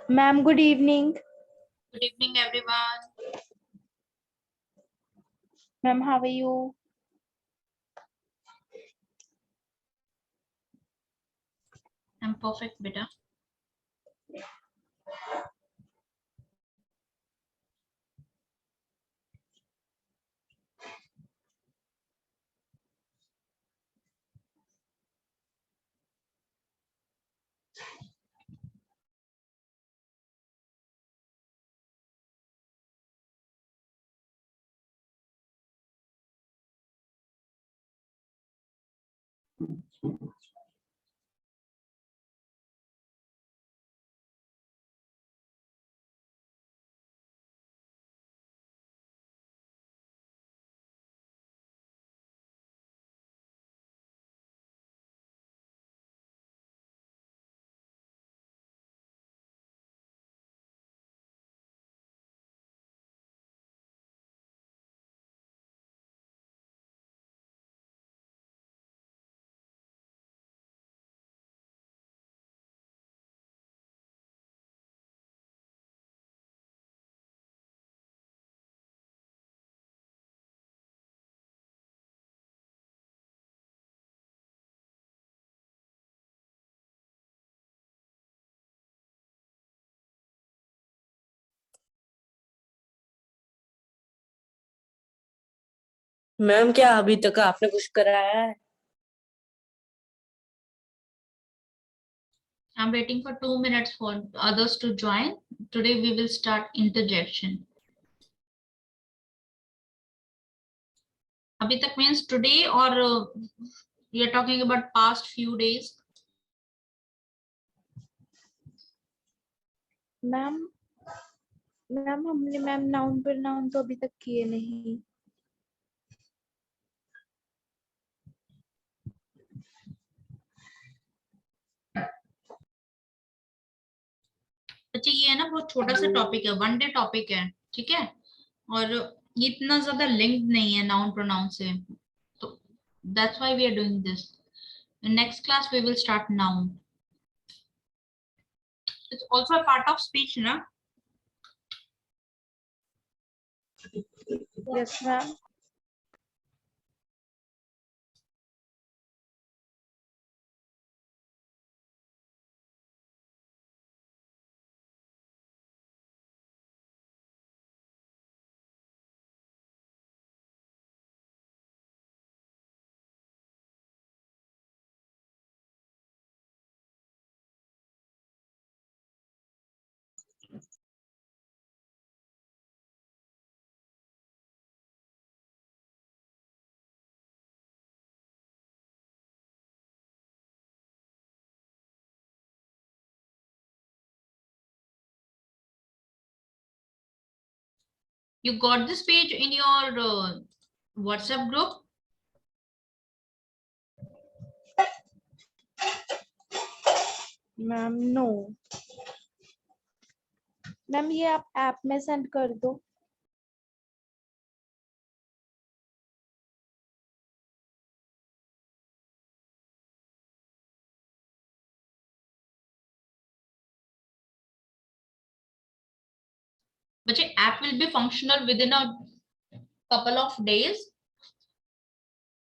Ma'am, good evening. Good evening, everyone. Ma'am, how are you? I'm perfect, beta. Ma'am क्या अभी तक आपने कुछ कराया है? I'm waiting for 2 minutes for others to join. Today we will start interjection. Abhi tak means today or we are talking about past few days. Ma'am हमने noun pronoun तो अभी तक किए नहीं। बच्चे ये है ना बहुत छोटा सा टॉपिक है, 1 डे टॉपिक है, ठीक है, और ये इतना ज्यादा लिंक्ड नहीं है नाउन प्रोनाउन से, तो that's why we are doing this. In next class we will start noun. It's also a part of speech, na? Yes, ma'am. You got this page in your WhatsApp group? Ma'am no ma'am, ये आप app में send कर दो। But your app will be functional within a couple of days.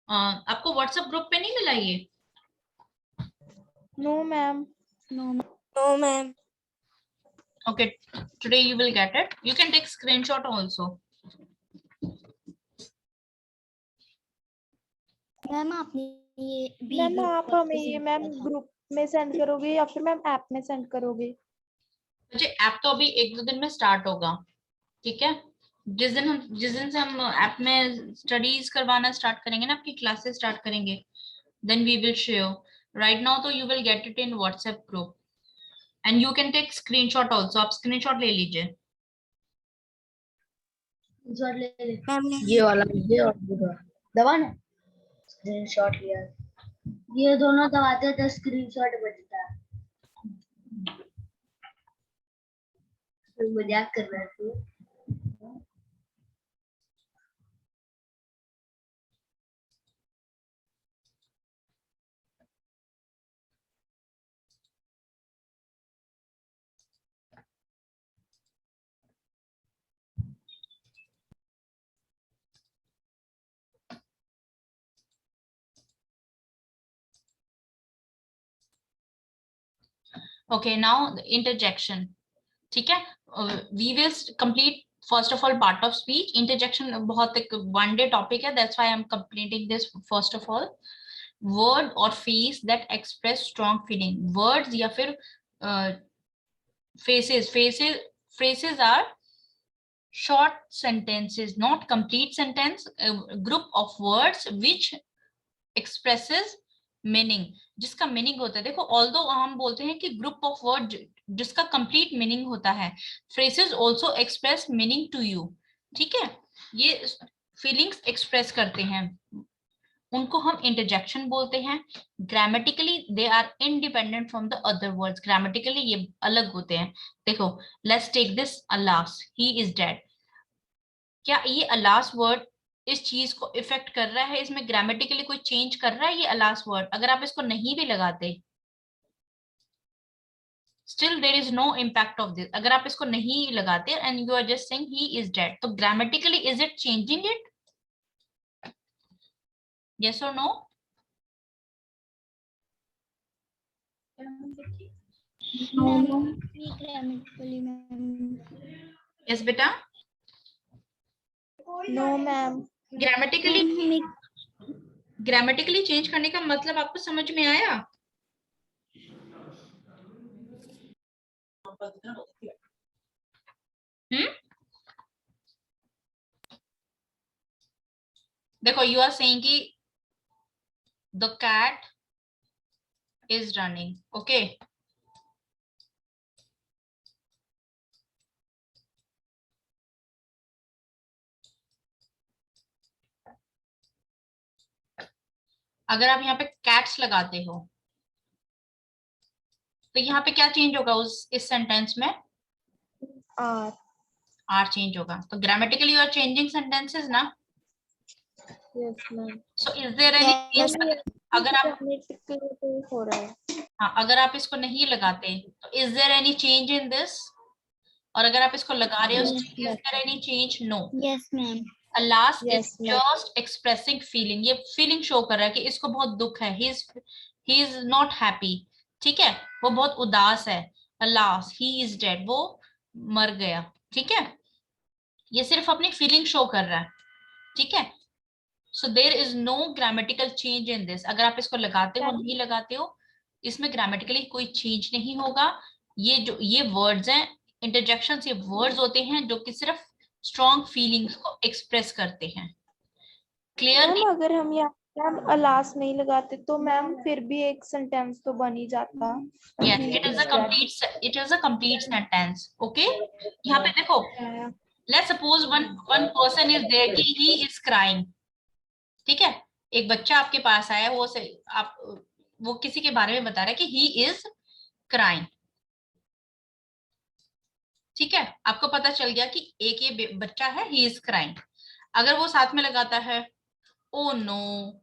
आपको WhatsApp group पे नहीं मिला ये? No ma'am. No ma'am. Okay, today you will get it. You can take screenshot also. Ma'am आपने ये मैम आप हमें ये मैम ग्रुप में सेंड करोगे या फिर मैम ऐप में सेंड करोगे? मुझे ऐप तो अभी 1-2 दिन में स्टार्ट होगा, ठीक है। जिस दिन से हम ऐप में स्टडीज करवाना स्टार्ट करेंगे ना, आपकी क्लासेस स्टार्ट करेंगे, then we will show. Right now तो you will get it in WhatsApp group and you can take screenshot also. आप स्क्रीनशॉट ले लीजिए। ये वाला ये और दबा ना स्क्रीनशॉट लिया, ये दोनों दबाते हैं तो स्क्रीनशॉट बचता है। मजाक कर रहे थे। Okay, now the interjection. ठीक है, we will complete first of all part of speech. Interjection बहुत एक one day topic है, that's why I'm completing this first of all. Word or phrase that express strong feeling. Words या फिर phrases are short sentences, not complete sentence. A group of words which expresses meaning, जिसका meaning होता है. देखो although हम बोलते हैं कि ग्रुप ऑफ वर्ड जिसका कंप्लीट मीनिंग होता है. Phrases also express meaning to you. ठीक है, ये फीलिंग्स एक्सप्रेस करते हैं, उनको हम इंटरजेक्शन बोलते हैं. Grammatically they are independent from the other words. Grammatically ये अलग होते हैं. देखो, let's take this alas, he is dead. क्या ये अलास वर्ड इस चीज को इफेक्ट कर रहा है? इसमें ग्रामेटिकली कोई चेंज कर रहा है ये अलास वर्ड? अगर आप इसको नहीं भी लगाते, still there is no impact of this. अगर आप इसको नहीं लगाते and you are just saying he is dead, तो grammatically is it changing it? Yes और नो? यस बेटा. No ma'am. ग्रामेटिकली चेंज करने का मतलब आपको समझ में आया? देखो, यू आर सेइंग कि the cat is running. Okay, अगर आप यहाँ पे कैट्स लगाते हो तो यहाँ पे क्या चेंज होगा इस सेंटेंस में? आर चेंज होगा. तो grammatically you are changing sentences ना. Yes ma'am. So is there any change? अगर आप हो रहा है. हाँ, अगर आप इसको नहीं लगाते तो is there any change in this? और अगर आप इसको लगा रहे हो, is there any change? No. Yes ma'am. Alas is Yes, ma'am. Just expressing feeling. ये फीलिंग शो कर रहा है कि इसको बहुत दुख है. He is not happy. ठीक है, वो बहुत उदास है. अलास ही इज डेड, वो मर गया. ठीक है, ये सिर्फ अपनी फीलिंग शो कर रहा है. ठीक है, so there is no grammatical change in this. अगर आप इसको लगाते हो नहीं लगाते हो, इसमें ग्रामेटिकली कोई चेंज नहीं होगा. ये वर्ड्स हैं, इंटरजेक्शंस, ये वर्ड्स होते हैं जो कि सिर्फ स्ट्रॉन्ग फीलिंग्स को एक्सप्रेस करते हैं. क्लियर? मैम अगर हम यहाँ अलास नहीं लगाते तो मैम फिर भी एक सेंटेंस तो बन ही जाता. Yes, it is a complete sentence. Okay, यहाँ पे देखो, let's suppose one person is there कि he is crying. ठीक है, एक बच्चा आपके पास आया, वो किसी के बारे में बता रहा है कि he is crying. ठीक है, आपको पता चल गया कि एक ये बच्चा है, he is crying. अगर वो साथ में लगाता है, oh no,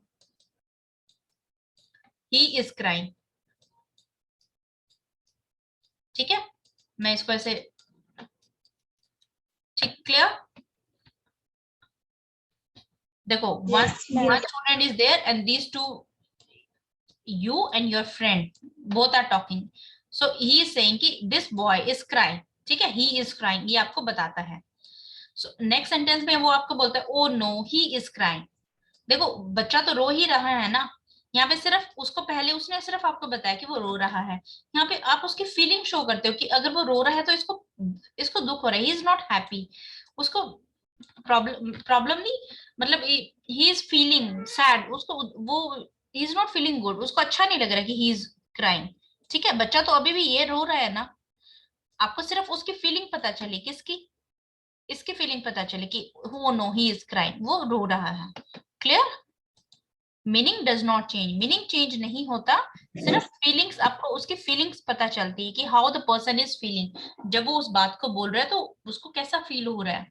he is crying. ठीक है, मैं इसको ऐसे, ठीक, क्लियर? देखो, one student is there and these two, you and your friend, both are talking. So he is saying कि this boy is crying. ठीक है, he is crying, ये आपको बताता है. So next sentence में वो आपको बोलता है, oh no, he is crying. देखो, बच्चा तो रो ही रहा है ना. यहाँ पे सिर्फ उसको पहले उसने सिर्फ आपको बताया कि वो रो रहा है. यहाँ पे आप उसकी फीलिंग शो करते हो कि अगर वो रो रहा है तो इसको दुख हो रहा है. He is not happy. उसको प्रॉब्लम नहीं, मतलब ही इज फीलिंग सैड. उसको वो ही इज नॉट फीलिंग गुड. उसको अच्छा नहीं लग रहा कि ही इज क्राइंग. ठीक है, बच्चा तो अभी भी ये रो रहा है ना. आपको सिर्फ उसकी फीलिंग पता चली, किसकी? इसकी फीलिंग पता चली कि हो नो ही इज क्राइंग, वो रो रहा है. Clear? Meaning does not change. Meaning change नहीं होता, सिर्फ फीलिंग्स, आपको उसकी फीलिंग्स पता चलती है कि how the person is feeling. जब वो उस बात को बोल रहा है तो उसको कैसा फील हो रहा है.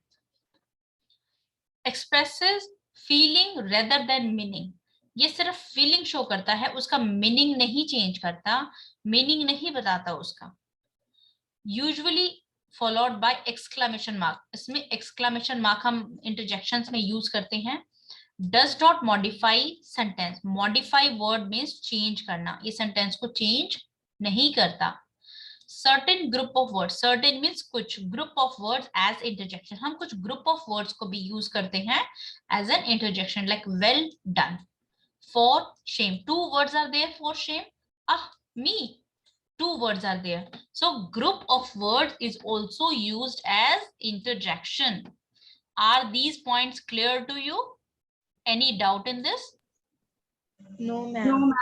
Expresses feeling rather than meaning. ये सिर्फ फीलिंग शो करता है, उसका मीनिंग नहीं चेंज करता, मीनिंग नहीं बताता उसका. Usually followed by exclamation mark. इसमें एक्सक्लेमेशन मार्क हम इंटरजेक्शंस में यूज करते हैं. Does not modify sentence. Modify word means change करना. ये sentence को change नहीं करता. certain group of words, certain means कुछ group of words as interjection. हम कुछ group of words को भी use करते हैं as an interjection, like well done, for shame. 2 words are there for shame. Ah, me. 2 words are there. So group of words is also used as interjection. Are these points clear to you? Any doubt in this? No, ma'am.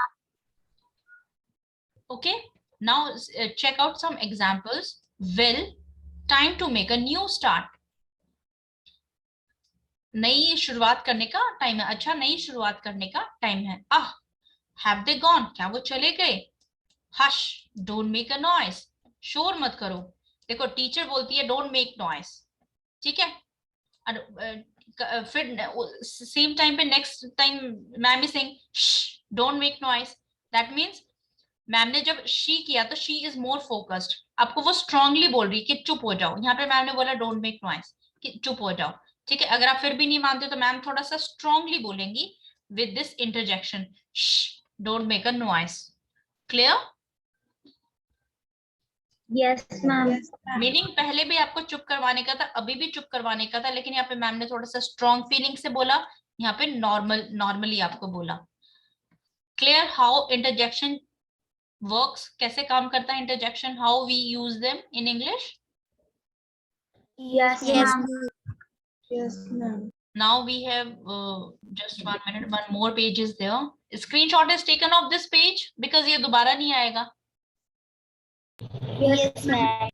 Okay. Now check out some examples. Well, time to make a new start. नई शुरुआत करने का time है. अच्छा, नई शुरुआत करने का टाइम है. Ah, have they gone? क्या वो चले गए? Hush, don't make a noise. शोर मत करो. देखो टीचर बोलती है don't make noise. ठीक है. और फिर सेम टाइम पे next time ma'am is saying don't make noise. That means ma'am ने जब शी किया तो शी इज मोर फोकस्ड. आपको वो स्ट्रांगली बोल रही है कि चुप हो जाओ. यहाँ पे मैम ने बोला डोंट मेक नॉइज, कि चुप हो जाओ. ठीक है. अगर आप फिर भी नहीं मानते तो मैम थोड़ा सा स्ट्रांगली बोलेंगी with this interjection, don't make a noise. Clear? Yes, ma'am. Yes, ma'am. Meaning पहले भी आपको चुप करवाने का था, अभी भी चुप करवाने का था, लेकिन यहाँ पे मैम ने थोड़ा सा स्ट्रॉन्ग फीलिंग से बोला, यहाँ पे नॉर्मली आपको बोला. Clear how interjection works? कैसे काम करता है interjection? How we use them in English? Yes, ma'am. Yes, ma'am. Now we have just 1 minute, one more page is there. Screenshot is taken of this page because ये दोबारा नहीं आएगा. Yes, ma'am.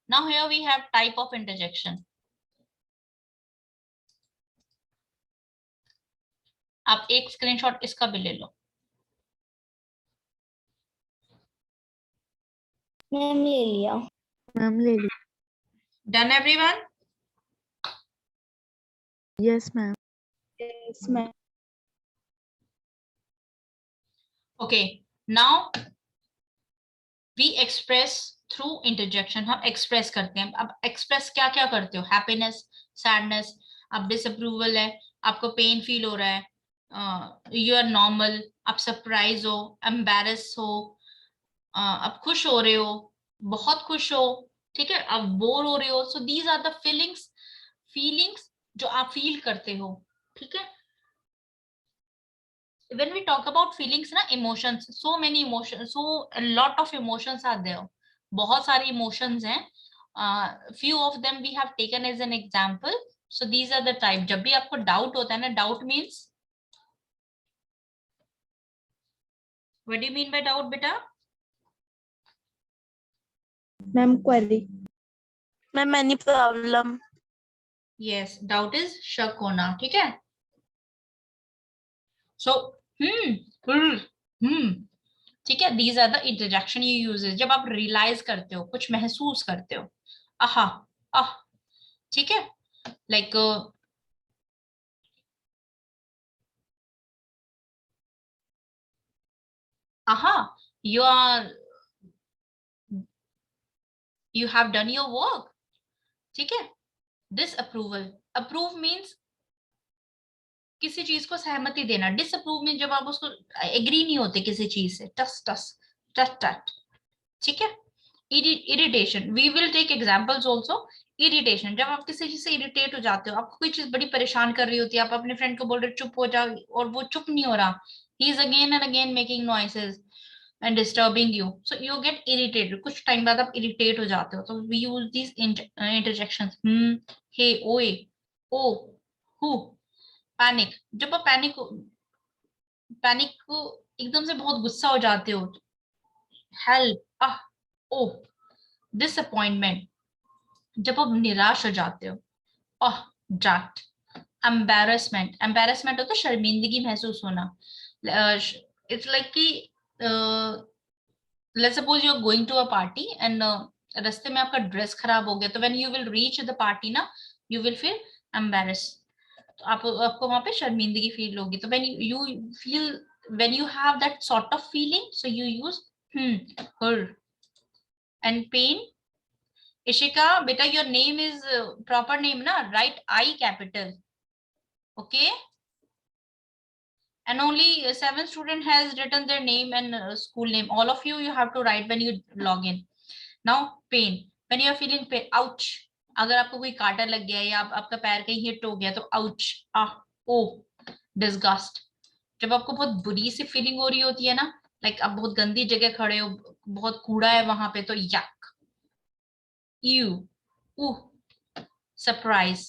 Now here we have type of interjection. आप एक screenshot इसका भी ले लो. Ma'am ले लिया. Ma'am, ले ली. Done everyone? Yes, ma'am. Yes, ma'am. Okay, now we express through interjection. हम express करते हैं. अब express क्या क्या करते हो? Happiness, sadness, अब disapproval है, आपको pain feel हो रहा है, you are normal, आप surprise हो, embarrass हो, आप खुश हो रहे हो, बहुत खुश हो, ठीक है, आप बोर हो रहे हो. So these are the feelings जो आप feel करते हो. ठीक है. When we talk about feelings ना, emotions, so many emotions, so a lot of emotions are there. बहुत सारे emotions हैं. Few of them we have taken as an example. So these are the type. जब भी आपको doubt होता है ना, doubt means, what do you mean by doubt बेटा? Ma'am, query. Ma'am, any problem? Yes, doubt is शक होना. ठीक है. So ठीक है. These are the interjection you use. जब आप realize करते हो, कुछ महसूस करते हो, आहा, आह, ठीक है, like aha, you have done your work. ठीक है. Disapproval. Approve means किसी चीज को सहमति देना. Disapprove means जब आप उसको एग्री नहीं होते किसी चीज से. टस टस, टट टट. ठीक है. Irritation. We will take examples also. Irritation. जब आप किसी चीज से इरिटेट हो जाते हो, आपको कोई चीज बड़ी परेशान कर रही होती है, आप अपने फ्रेंड को बोल रहे हो चुप हो जाओ, और वो चुप नहीं हो रहा. He is again and again making noises and disturbing you. So you get irritated. कुछ टाइम बाद आप इरिटेट हो जाते हो. So we use these interjections. Hey, ओए, oh, who. पैनिक. जब आप पैनिक को एकदम से बहुत गुस्सा हो जाते हो. हेल्प, आह, ओ. डिसअपॉइंटमेंट. जब आप निराश हो जाते हो. आह, ड्रैट. एम्बैरेसमेंट. एम्बैरेसमेंट होता है शर्मिंदगी महसूस होना. इट्स लाइक कि let's suppose you are going to a party and रास्ते में आपका ड्रेस खराब हो गया, तो when you will reach the party ना, यू विल फील एम्बैरेस. तो आपको वहां पे शर्मिंदगी फील होगी. तो when you have that sort of feeling, so you use her. And pain. Ishika, beta, your name is proper name na, right? I capital. Okay. and only 7 student has written their name and school name. All of you have to write when you log in. Now pain, when you are feeling pain, ouch. अगर आपको कोई कांटा लग गया या आपका पैर कहीं हिट हो गया तो ouch, ओ, disgust. जब आपको बहुत बुरी सी फीलिंग हो रही होती है ना, लाइक आप बहुत गंदी जगह खड़े हो, बहुत कूड़ा है वहां पे, तो yuck, ew, सरप्राइज.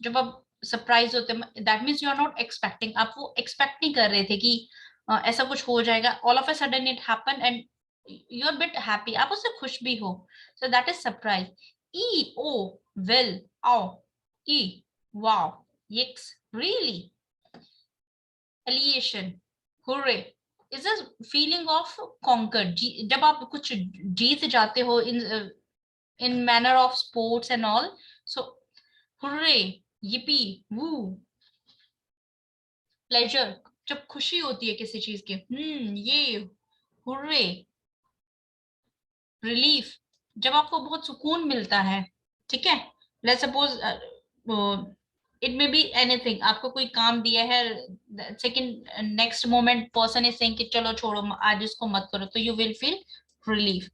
जब आप सरप्राइज होते हैं, that means you are not expecting, आप वो एक्सपेक्ट नहीं कर रहे थे कि ऐसा कुछ हो जाएगा. All of a sudden it happen and you are bit happy, आप उससे खुश भी हो. So that is surprise. Eh, oh, well, ow, eh, wow, yikes, really. Elation, hurray, is a feeling of conquer. जब आप कुछ जीत जाते हो in manner of sports and all, so hooray, yippee, woo. pleasure, जब खुशी होती है किसी चीज की, ये hooray. relief, जब आपको बहुत सुकून मिलता है. ठीक है, let's suppose it may be anything. आपको कोई काम दिया है, second next moment person is saying कि चलो छोड़ो आज इसको मत करो, तो you will feel relief.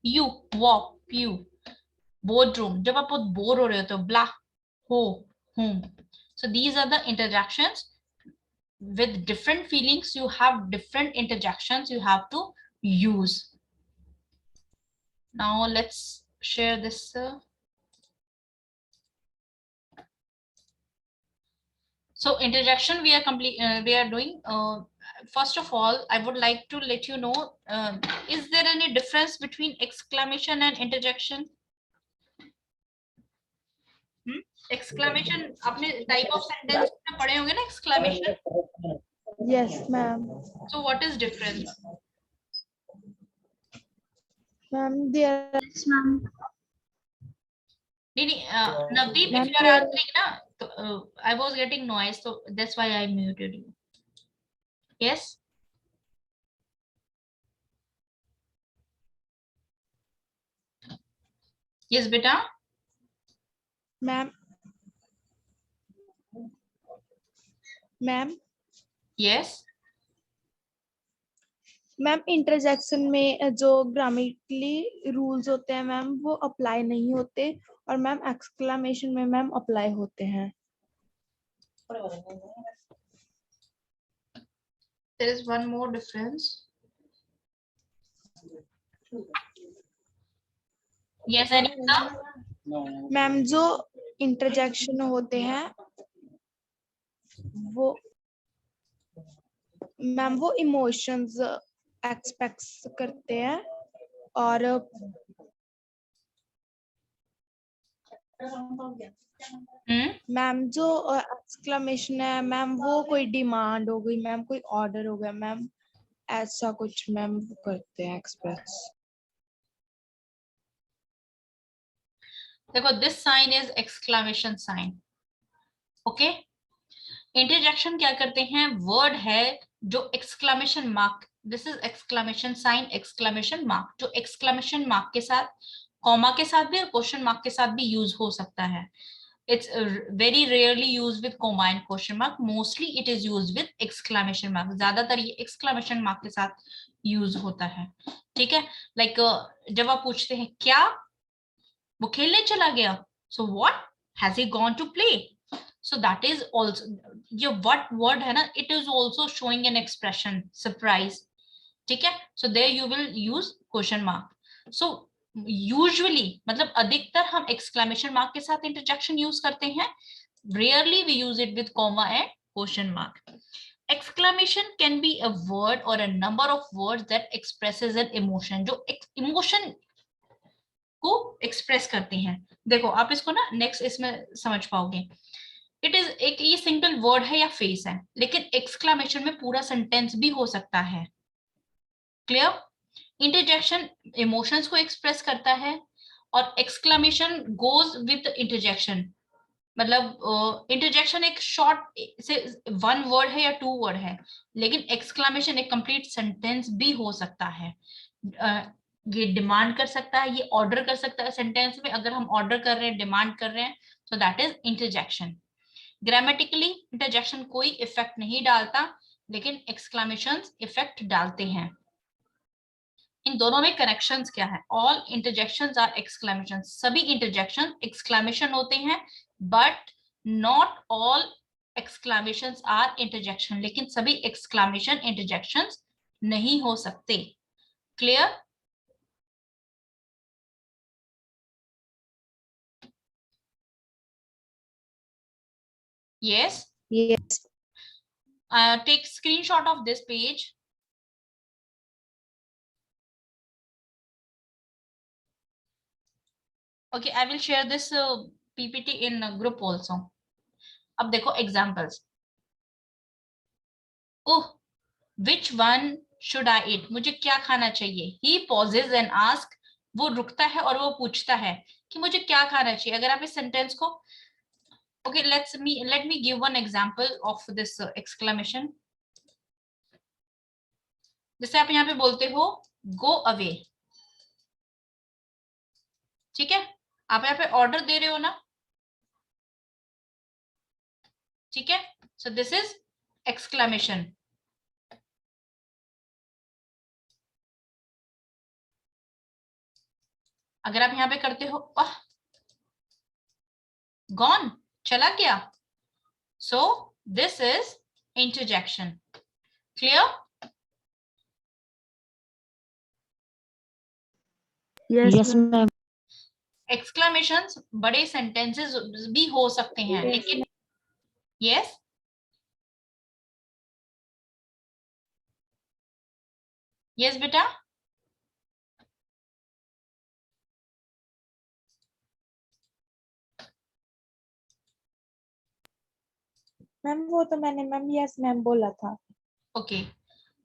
you, walk, pew. boardroom, जब आप बहुत बोर हो रहे हो तो blah, ho, home. So these are the interjections. With different feelings you have different interjections you have to use. Now let's share this. So interjection we are doing. First of all, I would like to let you know, is there any difference between exclamation and interjection? Exclamation, आपने type of sentence में पढ़े होंगे ना, exclamation. Yes, ma'am. So what is difference? Ma'am, there. Yes, ma'am. नहीं, Navdeep, if you are answering ना, तो I was getting noise, so that's why I muted you. Yes. Yes, beta. Ma'am. Ma'am. Yes. Ma'am interjection में जो grammatically rules होते हैं ma'am वो apply नहीं होते, और मैम एक्सक्लेमेशन में मैम अप्लाई होते हैं. There is one more difference. Yes, Anita. Ma'am जो इंटरजेक्शन होते हैं वो मैम वो इमोशंस एक्सपेक्ट करते हैं, और मैम जो एक्सक्लेमेशन है मैम वो कोई डिमांड हो गई मैम, कोई ऑर्डर हो गया मैम, ऐसा कुछ मैम करते हैं एक्सप्रेस. देखो, this sign is exclamation sign. Okay. Interjection क्या करते हैं, वर्ड है जो exclamation mark, this is exclamation sign, exclamation mark, जो एक्सक्लेमेशन मार्क के साथ, कॉमा के साथ भी और क्वेश्चन मार्क के साथ भी यूज हो सकता है. It's very rarely use with comma and question mark, mostly it is use with exclamation mark. ज्यादातर ये एक्सक्लेमेशन मार्क के साथ यूज होता है. ठीक है, लाइक जब आप पूछते हैं क्या, वो खेलने चला गया, so what, has he gone to play. So that is also your what word है ना, it is also showing an expression surprise. ठीक है, so there you will use question mark. So usually मतलब अधिकतर हम exclamation mark के साथ interjection use करते हैं, rarely we use it with comma and question mark. Exclamation can be a word or a number of words that expresses an emotion, जो emotion को express करते हैं. देखो आप इसको ना next इसमें समझ पाओगे. इट इज एक ये सिंगल वर्ड है या फेस है, लेकिन एक्सक्लेमेशन में पूरा सेंटेंस भी हो सकता है. क्लियर? इंटरजेक्शन इमोशंस को एक्सप्रेस करता है और एक्सक्लेमेशन गोज विद इंटरजेक्शन. मतलब इंटरजेक्शन एक शॉर्ट से वन वर्ड है या टू वर्ड है, लेकिन एक्सक्लेमेशन एक कंप्लीट सेंटेंस भी हो सकता है. ये डिमांड कर सकता है, ये ऑर्डर कर सकता है. सेंटेंस में अगर हम ऑर्डर कर रहे हैं, डिमांड कर रहे हैं, सो that is interjection. Grammatically interjection कोई इफेक्ट नहीं डालता, लेकिन एक्सक्लेमेशंस इफेक्ट डालते हैं। इन दोनों में कनेक्शंस क्या है? ऑल इंटरजेक्शंस आर एक्सक्लेमेशन, सभी इंटरजेक्शन एक्सक्लेमेशन होते हैं, but not all exclamations are interjection, लेकिन सभी एक्सक्लेमेशन इंटरजेक्शंस नहीं हो सकते। Clear? Yes. Yes. Take screenshot of this page. Okay, I will share this PPT in group also. अब देखो examples. Oh, which one should I eat? मुझे क्या खाना चाहिए? He pauses and asks. वो रुकता है और वो पूछता है कि मुझे क्या खाना चाहिए। अगर आप इस सेंटेंस को okay, let me give one example of this exclamation. जैसे आप यहाँ पे बोलते हो go away, ठीक है? आप यहाँ पे ऑर्डर दे रहे हो ना, ठीक है? So this is exclamation. अगर आप यहाँ पे करते हो gone, चला गया, so this is interjection. Clear? Yes, ma'am. Exclamations बड़े sentences भी हो सकते हैं, लेकिन yes, yes बेटा, मैम वो तो मैंने मैम यस मैम बोला था। ओके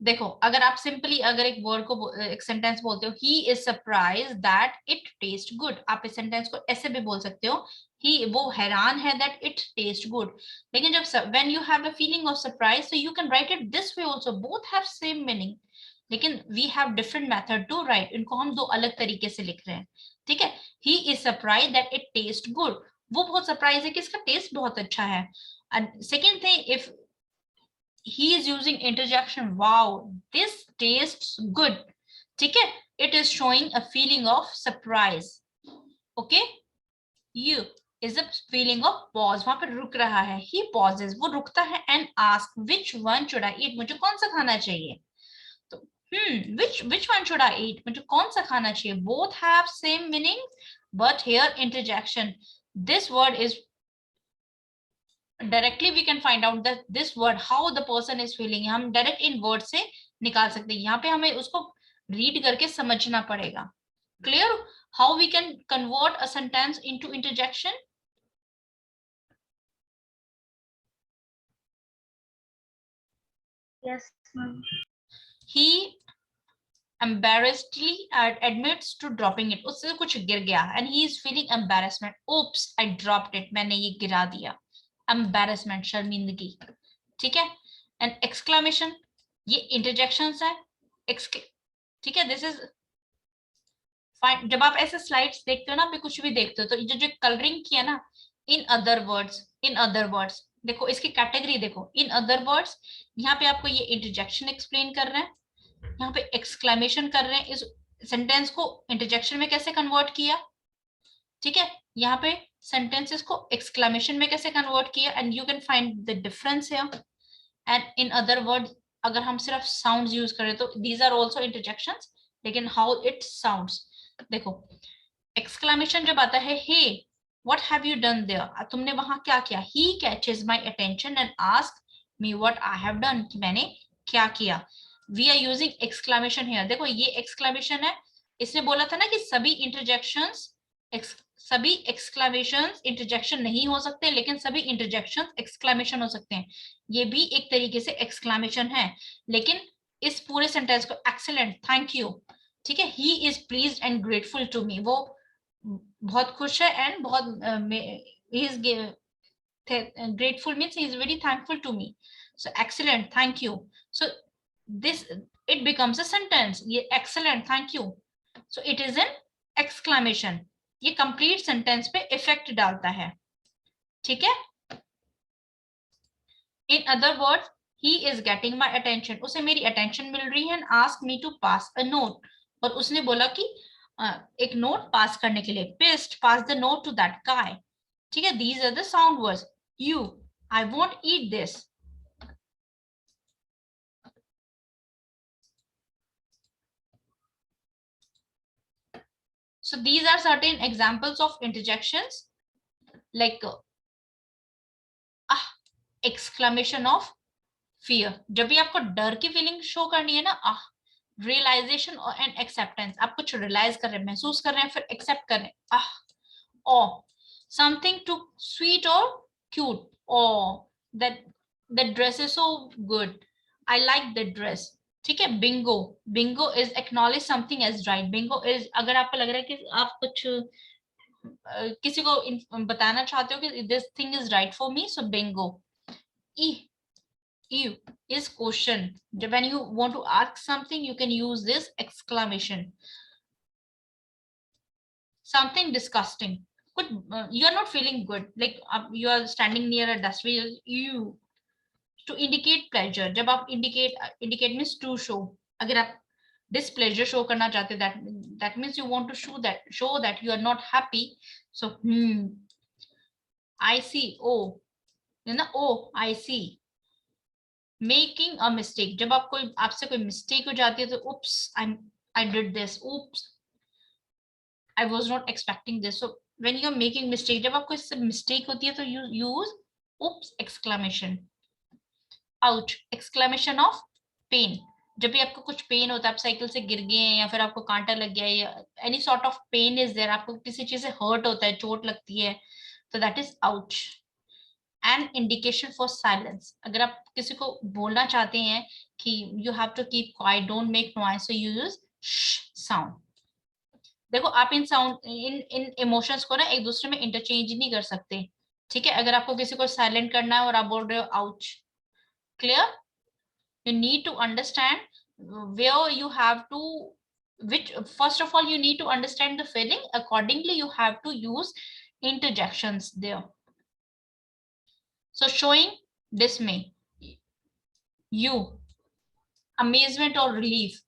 देखो, अगर आप सिंपली अगर एक वर्ड को एक सेंटेंस बोलते हो he is surprise that it taste good, आप इस सेंटेंस को ऐसे भी बोल सकते हो ही वो हैरान है दैट इट टेस्ट गुड। लेकिन जब when you have a feeling of surprise so you can write it this way also, both have same meaning, लेकिन we have different method to write, इनको हम दो अलग तरीके से लिख रहे हैं, ठीक है? He is surprise that it taste good, वो बहुत सरप्राइज है कि इसका टेस्ट बहुत अच्छा है। And second thing, if he is using interjection, wow this tastes good, ठीक है? It is showing a feeling of surprise. Okay, you is a feeling of pause, वहां पर रुक रहा है, he pauses, वो रुकता है and ask which one should I eat, मुझे कौन सा खाना चाहिए? तो which one should I eat, मुझे कौन सा खाना चाहिए? Both have same meaning, but here interjection, this word is directly we can find out that this word how the person is feeling, हम डायरेक्ट इन वर्ड से निकाल सकते हैं, यहाँ पे हमें उसको रीड करके समझना पड़ेगा। Clear how we can convert a sentence into interjection? Yes, ma'am. he embarrassedly admits to dropping it, उससे कुछ गिर गया and he is feeling embarrassment, oops I dropped it, मैंने ये गिरा दिया, embarrassment शर्मिंदगी, ठीक है? एंड एक्सक्लेमेशन ये इंटरजेक्शंस है, ठीक है? This is fine. जब आप ऐसे स्लाइड्स देखते हो ना, आप कुछ भी देखते हो तो जो कलरिंग किया ना, इन अदर वर्ड्स देखो, इसकी कैटेगरी देखो, इन अदर वर्ड्स, यहाँ पे आपको ये इंटरजेक्शन एक्सप्लेन कर रहे हैं, यहाँ पे एक्सक्लेमेशन कर रहे हैं, इस सेंटेंस को इंटरजेक्शन में कैसे कन्वर्ट किया, ठीक है? यहाँ पे सेंटेंसेस को एक्सक्लेमेशन में कैसे कन्वर्ट किया, and you can find the difference here. And in other word अगर हम सिर्फ साउंड्स यूज करें तो दीज आर आल्सो इंटरजेक्शंस, लेकिन हाउ इट साउंड्स देखो, एक्सक्लेमेशन जब आता है hey what have you done there, तुमने वहां क्या किया, he catches my attention and ask me what I have done, कि मैंने क्या किया। We are using exclamation here, देखो ये एक्सक्लेमेशन है, इसने बोला था ना कि सभी इंटरजेक्शंस सभी एक्सक्लेमेशंस इंटरजेक्शन नहीं हो सकते, लेकिन सभी इंटरजेक्शंस एक्सक्लेमेशन हो सकते हैं, ये भी एक तरीके से एक्सक्लेमेशन है। लेकिन इस पूरे सेंटेंस को एक्सीलेंट, थैंक यू, ठीक है, he is pleased and grateful to me, वो बहुत खुश है एंड बहुत he is grateful means he is very thankful to me, so excellent thank you, so this it becomes a sentence, ये excellent thank you, so it is an exclamation, ये complete sentence पे effect डालता है, ठीक है? In other words, he is getting my attention, उसे मेरी attention मिल रही है, and ask me to pass a note, और उसने बोला कि एक नोट पास करने के लिए, pissed, pass the note to that guy. ठीक है, these are the sound words. You, I won't eat this. So these are certain examples of interjections, like exclamation of fear. जब भी आपको डर की फीलिंग शो करनी है ना, रियलाइजेशन एंड एक्सेप्टेंस, आप कुछ रियलाइज कर रहे हैं, महसूस कर रहे हैं, फिर एक्सेप्ट कर रहे हैं, or something too sweet or cute, or that dress is so good, I like that dress. ठीक है, bingo, bingo is acknowledge something as right. Bingo is, अगर आपको लग रहा है कि आप कुछ किसी को बताना चाहते हो कि this thing is right for me, so Bingo. You is question. When you want to ask something, you can use this exclamation. Something disgusting. You are not feeling good, like you are standing near a dustbin. You, to indicate pleasure. जब आप indicate means to show. अगर आप displeasure show करना चाहते, that means you want to show that you are not happy. So I see. Oh, you know, oh, I see. Making a mistake. जब आपसे कोई mistake हो जाती है तो oops, I did this. Oops, I was not expecting this. So when you're making mistake, जब आपको इससे mistake होती है तो you use oops exclamation. Ouch, exclamation of pain. जब भी आपको कुछ पेन होता है, आप साइकिल से गिर गए हैं या फिर आपको कांटा लग गया है, या any sort of pain is there, आपको किसी चीज से हर्ट होता है, चोट लगती है, तो that is ouch. And indication for silence. अगर आप किसी को बोलना चाहते हैं कि you have to keep quiet, don't make noise, so you use sound. देखो, आप इन साउंड इन इमोशंस को ना एक दूसरे में इंटरचेंज नहीं कर सकते. ठीक है, अगर आपको किसी को साइलेंट करना है और आप बोल रहे हो ouch, clear? You need to understand where you have to, which, first of all, you need to understand the feeling. Accordingly, you have to use interjections there. So showing dismay, you, amazement or relief,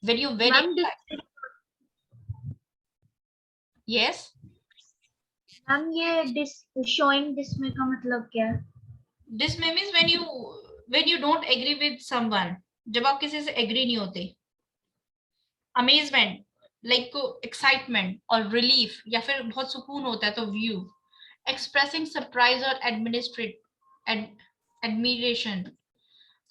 when you very yes. Ma'am ये showing dismay का मतलब क्या है? Dismay means when you don't agree with someone, जब आप किसी से agree नहीं होते. Amazement, like excitement or relief, या फिर बहुत सुकून होता है तो view. Expressing surprise or admiration,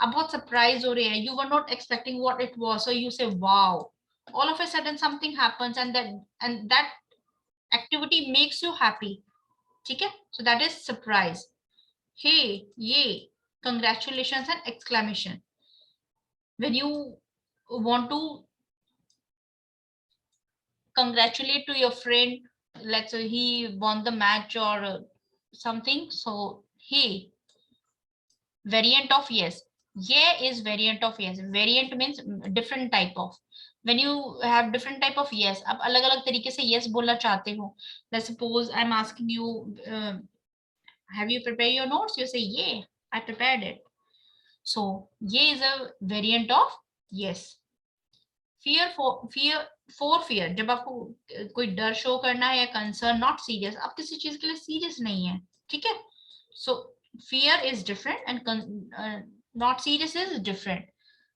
आप बहुत surprise हो रहे हैं, you were not expecting what it was, so you say wow. All of a sudden something happens and that activity makes you happy. ठीक है, so that is surprise. Hey, yay, congratulations and exclamation. When you want to congratulate to your friend, let's say he won the match or something, so hey, variant of yes. Yeah is variant of yes. Variant means different type of. When you have different type of yes, आप अलग अलग तरीके से yes बोलना चाहते हो. Let's suppose I'm asking you, have you prepared your notes? You say yeah, I prepared it. So yeah is a variant of yes. Fear for fear, जब आपको कोई डर शो करना है या कंसर्न, नॉट सीरियस, आप किसी चीज के लिए सीरियस नहीं है. ठीक है, सो fear is different and not serious is different.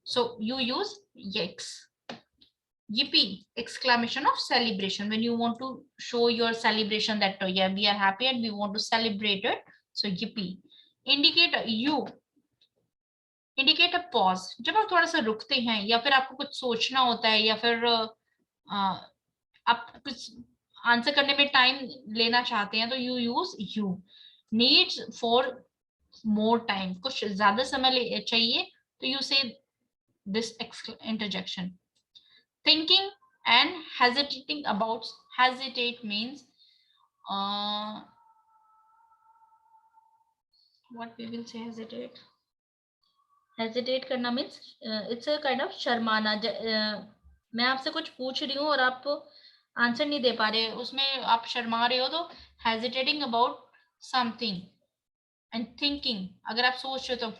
So you use yikes. Yippee, exclamation of celebration, when you want to show your celebration that yeah, we are happy and we want to celebrate it, so yippee. Indicate you, indicate a pause, जब आप थोड़ा सा रुकते हैं या फिर आपको कुछ सोचना होता है या फिर आप कुछ आंसर करने में टाइम लेना चाहते हैं तो you use you. Needs for more time, कुछ ज्यादा समय चाहिए तो you say this interjection. Thinking and hesitating about, hesitate means what we will say hesitate. Hesitate करना means it's a kind of शर्माना. मैं आपसे कुछ पूछ रही हूँ और आप आंसर नहीं दे पा रहे, उसमें आप शर्मा रहे हो, तो hesitating about something. And thinking, अगर आप सोच रहे हो तो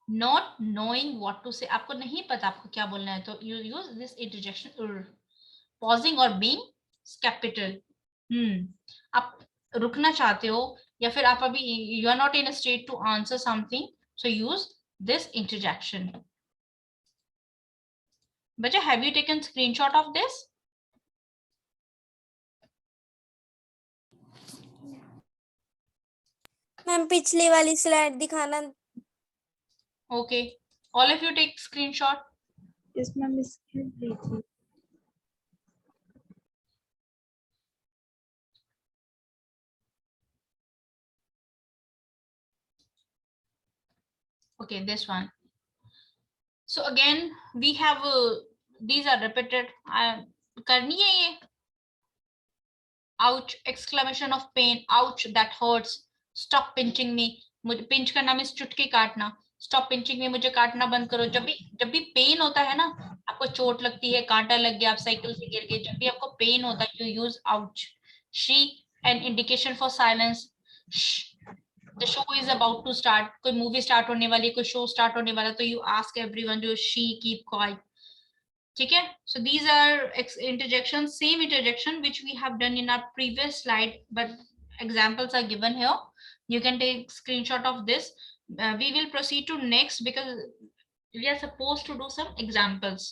नॉट नोइंग व्हाट टू से, आपको नहीं पता आपको क्या बोलना है, तो you use this interjection pausing और बीइंग कैपिटल। आप रुकना चाहते हो या फिर आप अभी you are not in a state to answer something, so use this interjection. बच्चा, have you taken screenshot of this? Ma'am पिछली वाली स्लाइड दिखाना। Okay, all of you take screenshot. इसमें मिस दी थी। Okay, this one. So again, we have these are repeated. करनी है ये. Ouch! Exclamation of pain. Ouch! That hurts. Stop pinching me. मुझे पिंच करना मीन्स चुटकी काटना. Stop pinching me. मुझे काटना बंद करो. जब भी पेन होता है ना, आपको चोट लगती है, कांटा लग गया, आप साइकिल से गिर गए, जब भी आपको पेन होता है, you use ouch. She, an indication for silence. Shh. The show is about to start. कोई मूवी स्टार्ट होने वाली, कोई शो स्टार्ट होने वाला, तो you ask everyone to she keep quiet. ठीक है? So these are interjections, same interjection which we have done in our previous slide, but examples are given here. You can take screenshot of this. We will proceed to next because we are supposed to do some examples.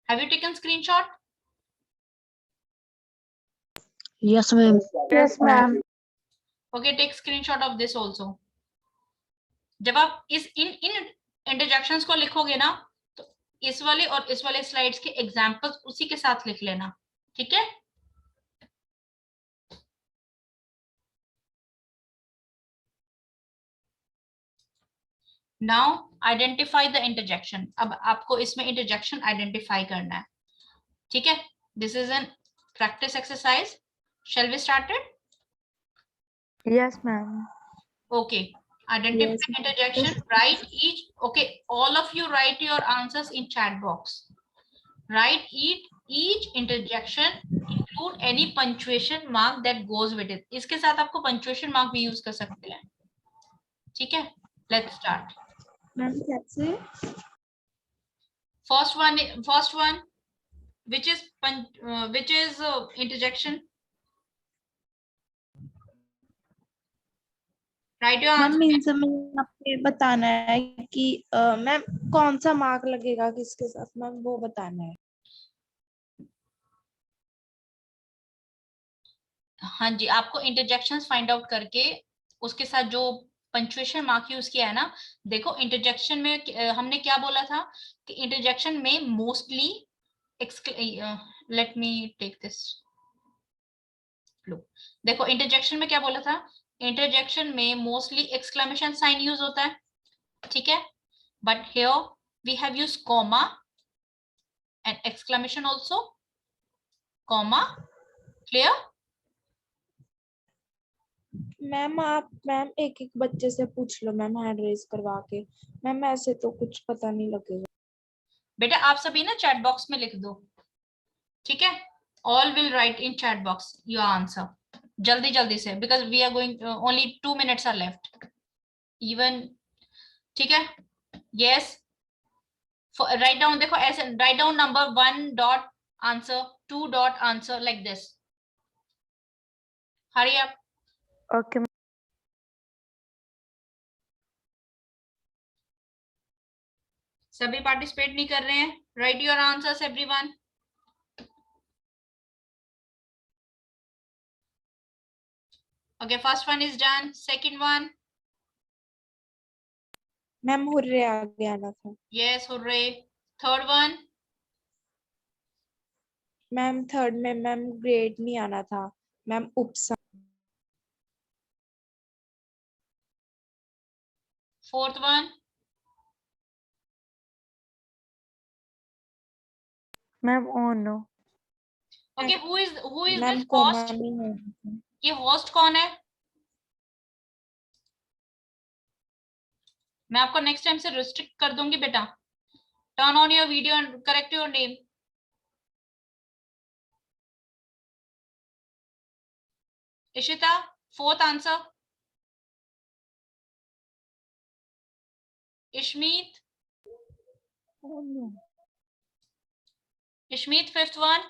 Have you taken screenshot? Yes, ma'am. Yes, ma'am. Okay, take screenshot of this also. जब आप इन interjections को लिखोगे ना, तो इस वाले और इस वाले स्लाइड्स के एग्जांपल्स उसी के साथ लिख लेना, ठीक है? Now identify the interjection. अब आपको इसमें इंटरजेक्शन आइडेंटिफाई करना है, ठीक है? This is an practice exercise. Shall we started? Yes, ma'am. Okay. Identify Yes. interjection. Write each. Okay, all of you write your answers in chat box. Write each interjection. Include any punctuation mark that goes with it. इसके साथ आपको punctuation mark भी use कर सकते हैं, ठीक है? Let's start. Ma'am, कैसे? First one, which is interjection. Write your ma'am answer. इनसे मुझे आपको बताना है कि मैम कौन सा मार्क लगेगा किसके साथ, मैम वो बताना है. हाँ जी, आपको इंटरजेक्शंस फाइंड आउट करके उसके साथ जो पंक्चुएशन मार्क यूज किया है ना, देखो इंटरजेक्शन में हमने क्या बोला था कि इंटरजेक्शन में mostly let me take this. देखो इंटरजेक्शन में क्या बोला था, इंटरजेक्शन में मोस्टली एक्सक्लेमेशन साइन यूज होता है, ठीक है? But here we have use comma and exclamation also. Comma, clear? Ma'am एक एक बच्चे से पूछ लो मैम, हैंड रेज करवा के. मैम ऐसे तो कुछ पता नहीं लगेगा. बेटा आप सभी ना चैट बॉक्स में लिख दो, ठीक है? All will write in chat box your answer जल्दी जल्दी से, because we are going only 2 minutes are left even, ठीक है? Yes, write down. देखो ऐसे write down number 1 dot answer, 2 dot answer, like this. Hurry up. Okay. सभी participate नहीं कर रहे हैं. Write your answers everyone. Okay, first one is done. Second one. Ma'am hurray आगे आना था. Yes, hurray. Third one. Ma'am third में ma'am grade नहीं आना था, मैम उपसा. Fourth one. Ma'am oh no. Okay, who is ma'am this comma host? नहीं है. ये होस्ट कौन है? मैं आपको नेक्स्ट टाइम से रिस्ट्रिक्ट कर दूंगी बेटा. Turn on your video and correct your name. Ishita, fourth answer. Ishmeet, Ishmeet, fifth one.